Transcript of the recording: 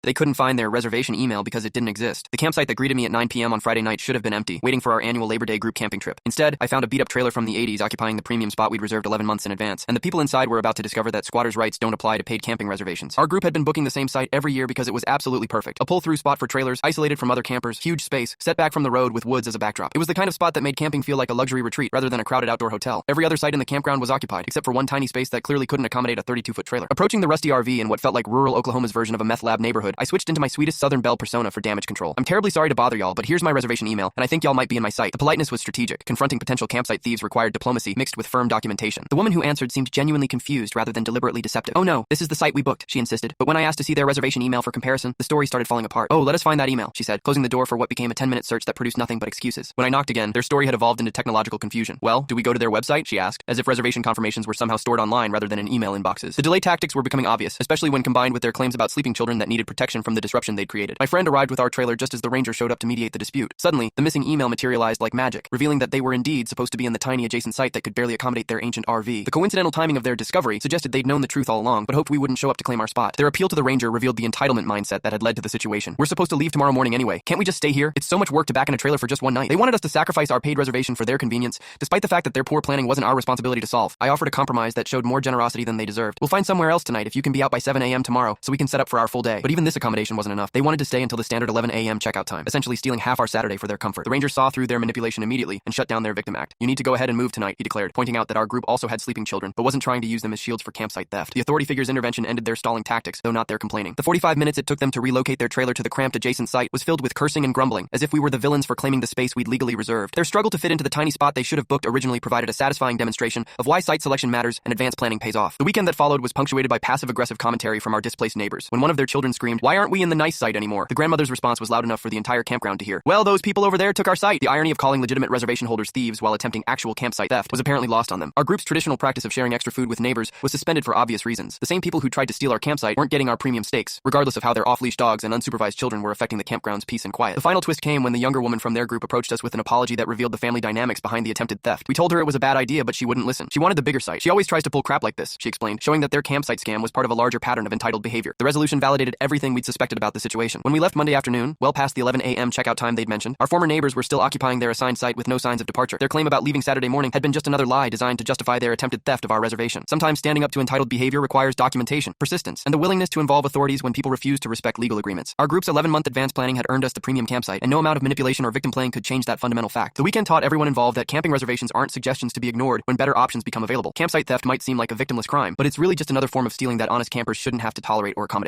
They couldn't find their reservation email because it didn't exist. The campsite that greeted me at 9 p.m. on Friday night should have been empty, waiting for our annual Labor Day group camping trip. Instead, I found a beat-up trailer from the 80s occupying the premium spot we'd reserved 11 months in advance, and the people inside were about to discover that squatters' rights don't apply to paid camping reservations. Our group had been booking the same site every year because it was absolutely perfect. A pull-through spot for trailers, isolated from other campers, huge space, set back from the road with woods as a backdrop. It was the kind of spot that made camping feel like a luxury retreat rather than a crowded outdoor hotel. Every other site in the campground was occupied, except for one tiny space that clearly couldn't accommodate a 32-foot trailer. Approaching the rusty RV in what felt like rural Oklahoma's version of a meth lab neighborhood, I switched into my sweetest Southern Belle persona for damage control. I'm terribly sorry to bother y'all, but here's my reservation email, and I think y'all might be in my sight. The politeness was strategic. Confronting potential campsite thieves required diplomacy mixed with firm documentation. The woman who answered seemed genuinely confused rather than deliberately deceptive. Oh no, this is the site we booked, she insisted. But when I asked to see their reservation email for comparison, the story started falling apart. Oh, let us find that email, she said, closing the door for what became a 10-minute search that produced nothing but excuses. When I knocked again, their story had evolved into technological confusion. Well, do we go to their website, she asked, as if reservation confirmations were somehow stored online rather than in email inboxes. The delay tactics were becoming obvious, especially when combined with their claims about sleeping children that needed protection from the disruption they'd created. My friend arrived with our trailer just as the ranger showed up to mediate the dispute. Suddenly, the missing email materialized like magic, revealing that they were indeed supposed to be in the tiny adjacent site that could barely accommodate their ancient RV. The coincidental timing of their discovery suggested they'd known the truth all along, but hoped we wouldn't show up to claim our spot. Their appeal to the ranger revealed the entitlement mindset that had led to the situation. We're supposed to leave tomorrow morning anyway. Can't we just stay here? It's so much work to back in a trailer for just one night. They wanted us to sacrifice our paid reservation for their convenience, despite the fact that their poor planning wasn't our responsibility to solve. I offered a compromise that showed more generosity than they deserved. We'll find somewhere else tonight if you can be out by 7 a.m. tomorrow, so we can set up for our full day. But even this accommodation wasn't enough. They wanted to stay until the standard 11 a.m. checkout time, essentially stealing half our Saturday for their comfort. The ranger saw through their manipulation immediately and shut down their victim act. You need to go ahead and move tonight, he declared, pointing out that our group also had sleeping children, but wasn't trying to use them as shields for campsite theft. The authority figure's intervention ended their stalling tactics, though not their complaining. The 45 minutes it took them to relocate their trailer to the cramped adjacent site was filled with cursing and grumbling, as if we were the villains for claiming the space we'd legally reserved. Their struggle to fit into the tiny spot they should have booked originally provided a satisfying demonstration of why site selection matters and advanced planning pays off. The weekend that followed was punctuated by passive-aggressive commentary from our displaced neighbors. When one of their children screamed, "Why aren't we in the nice site anymore?" the grandmother's response was loud enough for the entire campground to hear. Well, those people over there took our site. The irony of calling legitimate reservation holders thieves while attempting actual campsite theft was apparently lost on them. Our group's traditional practice of sharing extra food with neighbors was suspended for obvious reasons. The same people who tried to steal our campsite weren't getting our premium steaks, regardless of how their off-leash dogs and unsupervised children were affecting the campground's peace and quiet. The final twist came when the younger woman from their group approached us with an apology that revealed the family dynamics behind the attempted theft. We told her it was a bad idea, but she wouldn't listen. She wanted the bigger site. She always tries to pull crap like this, she explained, showing that their campsite scam was part of a larger pattern of entitled behavior. The resolution validated everything we'd suspected about the situation. When we left Monday afternoon, well past the 11 a.m. checkout time they'd mentioned, our former neighbors were still occupying their assigned site with no signs of departure. Their claim about leaving Saturday morning had been just another lie designed to justify their attempted theft of our reservation. Sometimes standing up to entitled behavior requires documentation, persistence, and the willingness to involve authorities when people refuse to respect legal agreements. Our group's 11-month advance planning had earned us the premium campsite, and no amount of manipulation or victim playing could change that fundamental fact. The weekend taught everyone involved that camping reservations aren't suggestions to be ignored when better options become available. Campsite theft might seem like a victimless crime, but it's really just another form of stealing that honest campers shouldn't have to tolerate or accommodate.